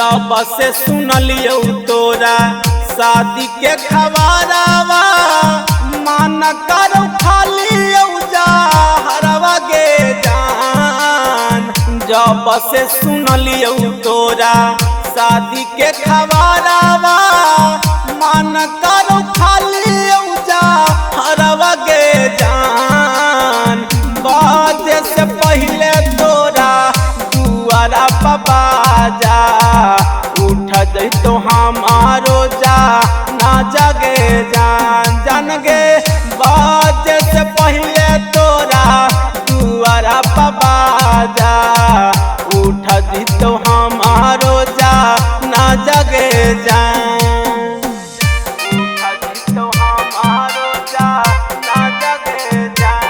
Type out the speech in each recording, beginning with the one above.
जब से सुनलियो तोरा शादी के खबरवा मान कर खालियो जा हरवा गे जान। जब से सुनलियो तोरा शादी के खबरवा मान कर खालियो जा हरवा गे जान। बाजे से पहले तोरा दुआरा बाजा उठ जैतो हमारो जा ना जगे जान जान गे। बाजे से पहले तोरा दुआरा बाजा उठ जैतो हमारो जा ना जगे जान। उठ जैतो हमारो जा ना जगे जान।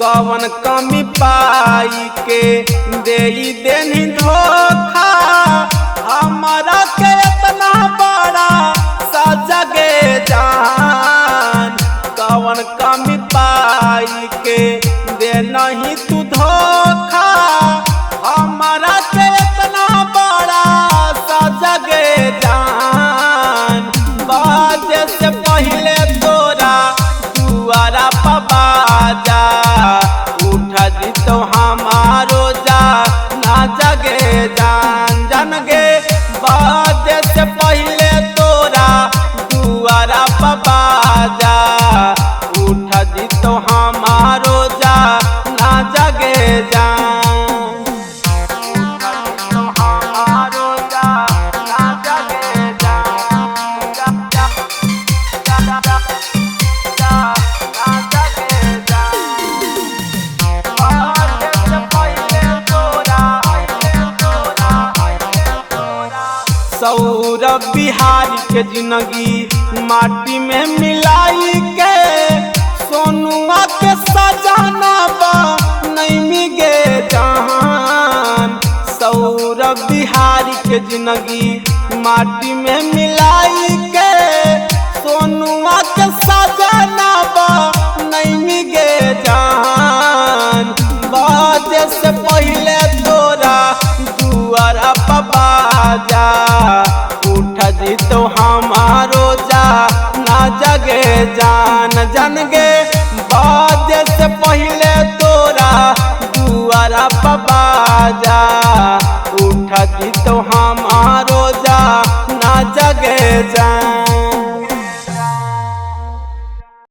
कवन कमी पाई के देई देनी धोखा हमारा के इतना बड़ा सजा गे जान। कवन कमी पाई के दे नहीं तू धोखा हमारा के इतना बड़ा सजा गे जान। बाजे से पहले तोरा दुआरा बाजा तो हमारो जा ना जगे जान जान गे। बाजे से पहले तोरा दुआरा बाजा उठ जी तो हमारो जा ना जगे जान। उठ तो हमारो जा ना जगे जान। सौरभ बिहारी के जिंदगी माटी में मिलाई के सोनुआ के सजाना बा नहीं मिगे जान। सौरभ बिहारी के जिंदगी माटी में मिलाई के सोनुआ के सजाना बा नहीं मिगे जान। बाजे से पहले तोरा दुआरा बाजा उठ जी तो हमारो जा ना जगे जान जान गे। बाजे से पहले तोरा दुआरा बाजा उठ जी तो हमारो जा ना जगे जान।